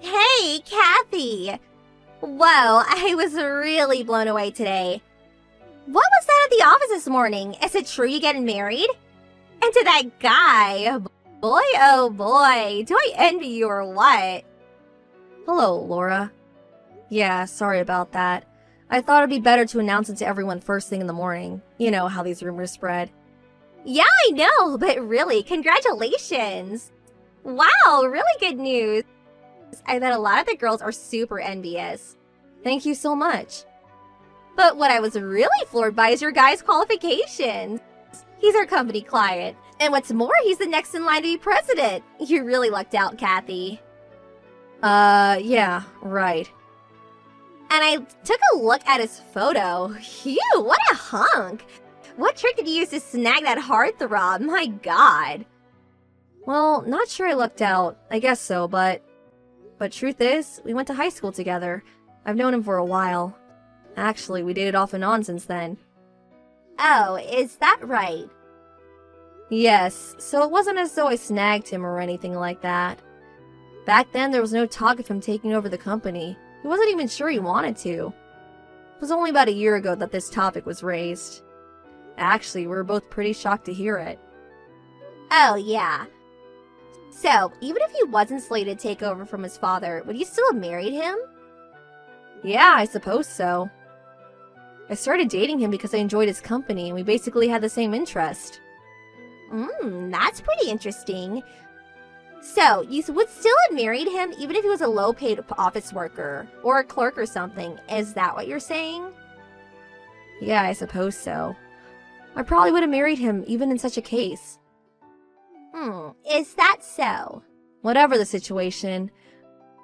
Hey, Kathy! Whoa, I was really blown away today. What was that at the office this morning? Is it true you're getting married? And to that guy? Boy, oh boy, do I envy you or what? Hello, Laura. Yeah, sorry about that. I thought it'd be better to announce it to everyone first thing in the morning. You know how these rumors spread. Yeah, I know, but really, congratulations! Wow, really good news. I bet a lot of the girls are super envious. Thank you so much. But what I was really floored by is your guy's qualifications. He's our company client. And what's more, he's the next in line to be president. You really lucked out, Kathy. Yeah, right. And I took a look at his photo. Phew, what a hunk. What trick did you use to snag that heartthrob? My god. Well, not sure I lucked out. I guess so, but truth is, we went to high school together. I've known him for a while. Actually, we dated off and on since then. Oh, is that right? Yes, so it wasn't as though I snagged him or anything like that. Back then, there was no talk of him taking over the company. He wasn't even sure he wanted to. It was only about a year ago that this topic was raised. Actually, we were both pretty shocked to hear it. Oh, yeah. So, even if he wasn't slated to take over from his father, would you still have married him? Yeah, I suppose so. I started dating him because I enjoyed his company and we basically had the same interest. That's pretty interesting. So, you would still have married him even if he was a low-paid office worker or a clerk or something. Is that what you're saying? Yeah, I suppose so. I probably would have married him even in such a case. Is that so? Whatever the situation,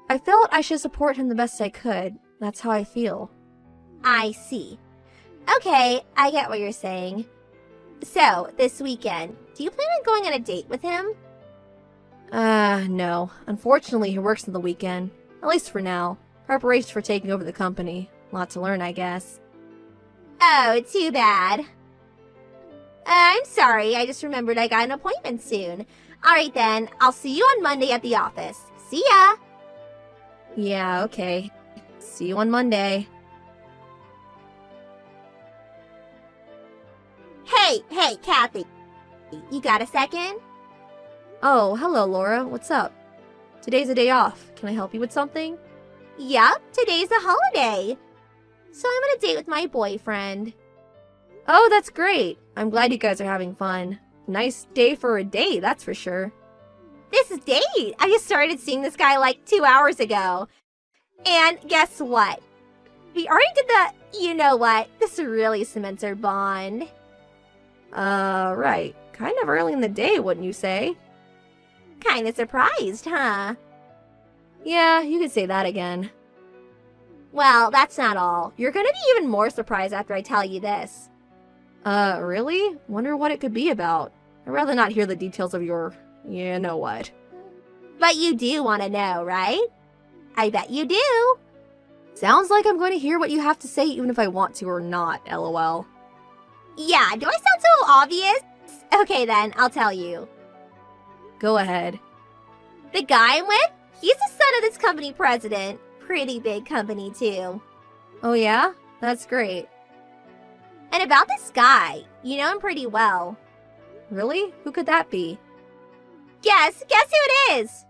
I felt I should support him the best I could. That's how I feel. I see. Okay, I get what you're saying. So, this weekend, do you plan on going on a date with him? No. Unfortunately, he works on the weekend. At least for now. Preparation for taking over the company. Lot to learn, I guess. Oh, too bad. I'm sorry, I just remembered I got an appointment soon. Alright then, I'll see you on Monday at the office. See ya! Yeah, okay. See you on Monday. Hey, Kathy. You got a second? Oh, hello, Laura. What's up? Today's a day off. Can I help you with something? Yup, today's a holiday. So I'm on a date with my boyfriend. Oh, that's great. I'm glad you guys are having fun. Nice day for a date, that's for sure. This is date! I just started seeing this guy like 2 hours ago. And guess what? We already did the, you know what, this really cements our bond. Right. Kind of early in the day, wouldn't you say? Kinda surprised, huh? Yeah, you could say that again. Well, that's not all. You're gonna be even more surprised after I tell you this. Really? Wonder what it could be about. I'd rather not hear the details of your... you know what. But you do want to know, right? I bet you do. Sounds like I'm going to hear what you have to say even if I want to or not, lol. Yeah, do I sound so obvious? Okay then, I'll tell you. Go ahead. The guy I'm with, he's the son of this company president. Pretty big company too. Oh yeah? That's great. And about this guy, you know him pretty well. Really? Who could that be? Guess who it is?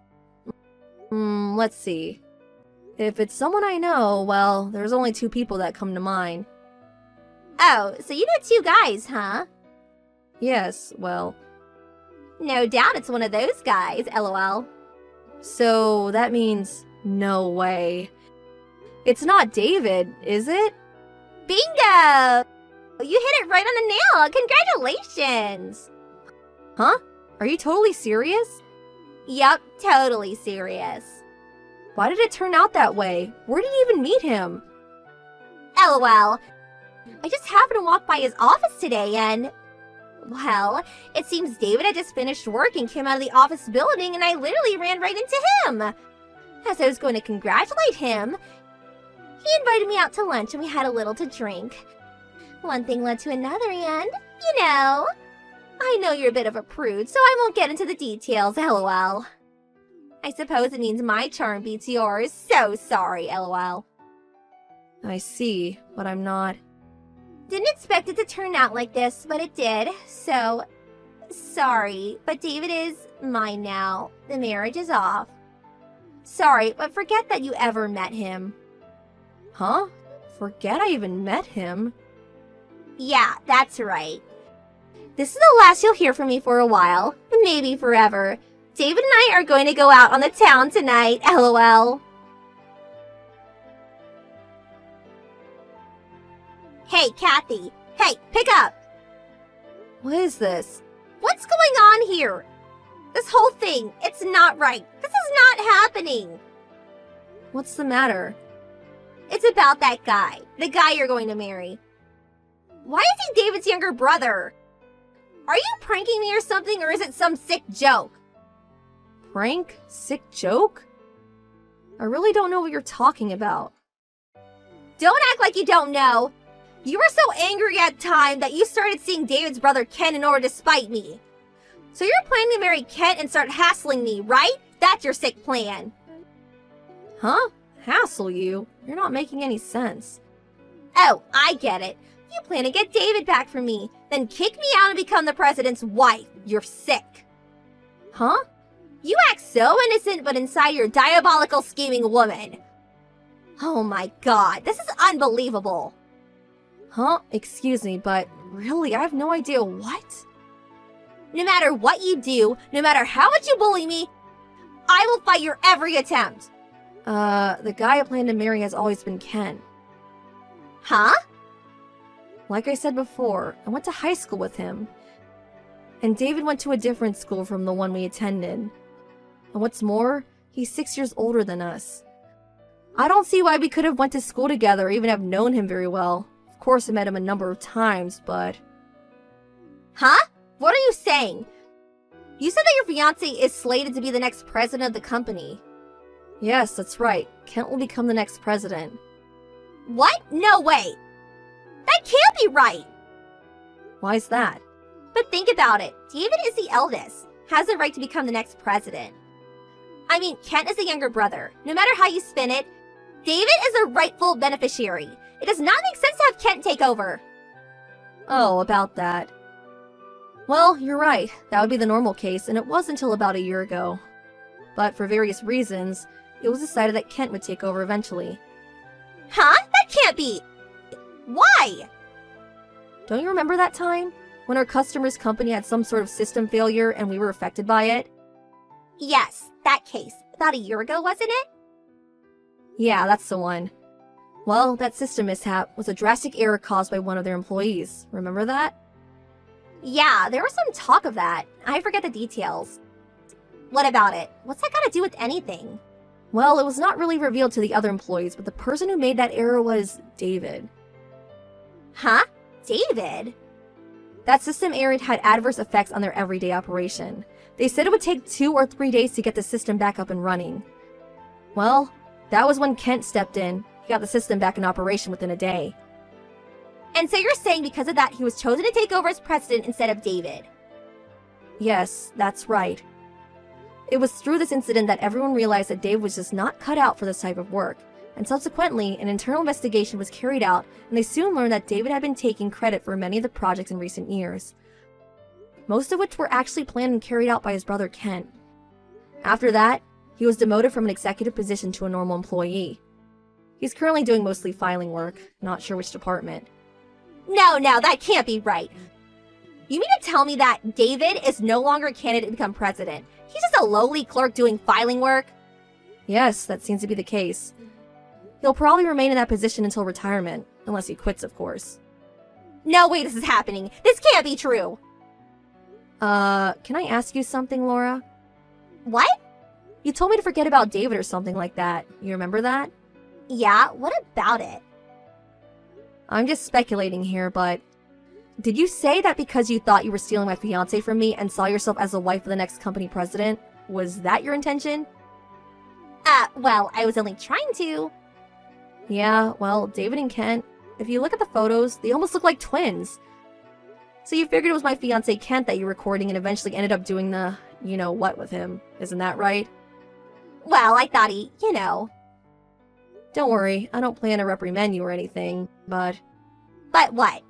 Let's see. If it's someone I know, well, there's only two people that come to mind. Oh, so you know two guys, huh? Yes, well... No doubt it's one of those guys, lol. So, that means no way. It's not David, is it? Bingo! You hit it right on the nail! Congratulations! Huh? Are you totally serious? Yup, totally serious. Why did it turn out that way? Where did you even meet him? LOL. I just happened to walk by his office today and... well, it seems David had just finished work and came out of the office building and I literally ran right into him. As I was going to congratulate him, he invited me out to lunch and we had a little to drink. One thing led to another and, you know... I know you're a bit of a prude, so I won't get into the details, lol. I suppose it means my charm beats yours. So sorry, lol. I see, but I'm not. Didn't expect it to turn out like this, but it did. So, sorry, but David is mine now. The marriage is off. Sorry, but forget that you ever met him. Huh? Forget I even met him? Yeah, that's right. This is the last you'll hear from me for a while. Maybe forever. David and I are going to go out on the town tonight, lol. Hey, Kathy. Hey, pick up. What is this? What's going on here? This whole thing, it's not right. This is not happening. What's the matter? It's about that guy. The guy you're going to marry. Why is he David's younger brother? Are you pranking me or something, or is it some sick joke? Prank? Sick joke? I really don't know what you're talking about. Don't act like you don't know. You were so angry at the time that you started seeing David's brother Ken in order to spite me. So you're planning to marry Kent and start hassling me, right? That's your sick plan. Huh? Hassle you? You're not making any sense. Oh, I get it. You plan to get David back from me, then kick me out and become the president's wife. You're sick. Huh? You act so innocent, but inside you're a diabolical scheming woman. Oh my god, this is unbelievable. Huh? Excuse me, but really, I have no idea what? No matter what you do, no matter how much you bully me, I will fight your every attempt. The guy I plan to marry has always been Ken. Huh? Like I said before, I went to high school with him. And David went to a different school from the one we attended. And what's more, he's 6 years older than us. I don't see why we could have went to school together or even have known him very well. Of course, I met him a number of times, but... Huh? What are you saying? You said that your fiancé is slated to be the next president of the company. Yes, that's right. Kent will become the next president. What? No way. That can't be right. Why's that? But think about it. David is the eldest, has the right to become the next president. I mean, Kent is the younger brother. No matter how you spin it, David is a rightful beneficiary. It does not make sense to have Kent take over. Oh, about that. Well, you're right. That would be the normal case, and it was until about a year ago. But for various reasons, it was decided that Kent would take over eventually. Huh? That can't be. Why? Don't you remember that time? When our customer's company had some sort of system failure and we were affected by it? Yes, that case. About a year ago, wasn't it? Yeah, that's the one. Well, that system mishap was a drastic error caused by one of their employees. Remember that? Yeah, there was some talk of that. I forget the details. What about it? What's that got to do with anything? Well, it was not really revealed to the other employees, but the person who made that error was David. Huh? David? That system error had adverse effects on their everyday operation. They said it would take 2 or 3 days to get the system back up and running. Well, that was when Kent stepped in. He got the system back in operation within a day. And so you're saying because of that, he was chosen to take over as president instead of David? Yes, that's right. It was through this incident that everyone realized that Dave was just not cut out for this type of work, and subsequently, an internal investigation was carried out, and they soon learned that David had been taking credit for many of the projects in recent years, most of which were actually planned and carried out by his brother Kent. After that, he was demoted from an executive position to a normal employee. He's currently doing mostly filing work, not sure which department. No, that can't be right. You mean to tell me that David is no longer a candidate to become president? He's just a lowly clerk doing filing work? Yes, that seems to be the case. He'll probably remain in that position until retirement, unless he quits, of course. No way this is happening. This can't be true. Can I ask you something, Laura? What? You told me to forget about David or something like that. You remember that? Yeah, what about it? I'm just speculating here, but... Did you say that because you thought you were stealing my fiancé from me and saw yourself as the wife of the next company president? Was that your intention? Well, I was only trying to. Yeah, well, David and Kent, if you look at the photos, they almost look like twins. So you figured it was my fiancé Kent that you were recording and eventually ended up doing the, you know what with him. Isn't that right? Well, I thought he. Don't worry, I don't plan to reprimand you or anything, but But what?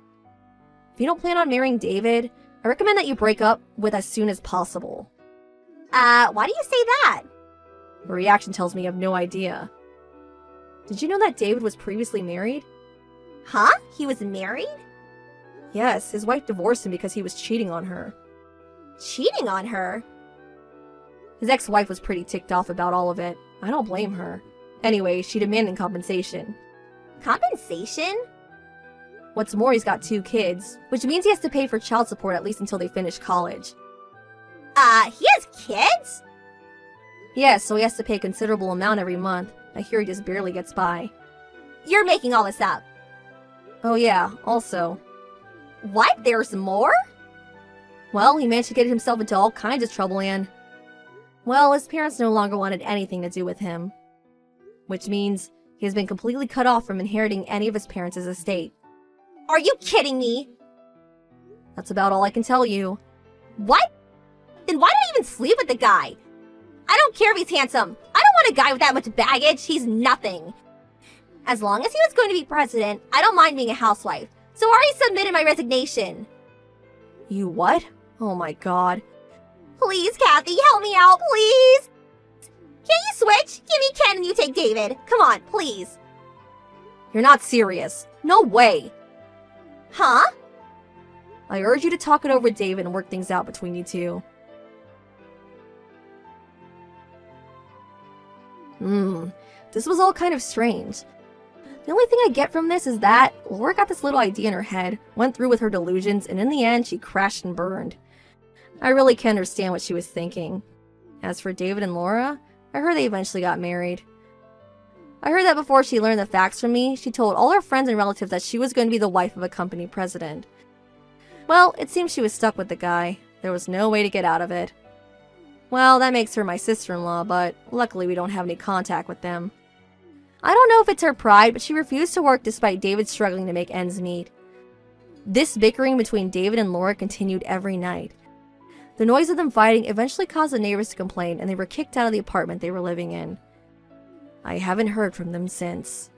if you don't plan on marrying David, I recommend that you break up with as soon as possible. Why do you say that? Your reaction tells me you have no idea. Did you know that David was previously married? Huh? He was married? Yes, his wife divorced him because he was cheating on her. Cheating on her? His ex-wife was pretty ticked off about all of it. I don't blame her. Anyway, she demanded compensation. Compensation? What's more, he's got 2 kids, which means he has to pay for child support at least until they finish college. He has kids? Yes, so he has to pay a considerable amount every month. I hear he just barely gets by. You're making all this up. Oh yeah, also. What? There's more? Well, he managed to get himself into all kinds of trouble and... Well, his parents no longer wanted anything to do with him. Which means he has been completely cut off from inheriting any of his parents' estate. Are you kidding me? That's about all I can tell you. What? Then why did I even sleep with the guy? I don't care if he's handsome. I don't want a guy with that much baggage. He's nothing. As long as he was going to be president, I don't mind being a housewife. So I already submitted my resignation. You what? Oh my god. Please, Kathy, help me out, please. Can you switch? Give me Ken and you take David. Come on, please. You're not serious. No way. Huh? I urge you to talk it over with David and work things out between you two. This was all kind of strange. The only thing I get from this is that Laura got this little idea in her head, went through with her delusions, and in the end, she crashed and burned. I really can't understand what she was thinking. As for David and Laura, I heard they eventually got married. I heard that before she learned the facts from me, she told all her friends and relatives that she was going to be the wife of a company president. Well, it seems she was stuck with the guy. There was no way to get out of it. Well, that makes her my sister-in-law, but luckily we don't have any contact with them. I don't know if it's her pride, but she refused to work despite David struggling to make ends meet. This bickering between David and Laura continued every night. The noise of them fighting eventually caused the neighbors to complain, and they were kicked out of the apartment they were living in. I haven't heard from them since.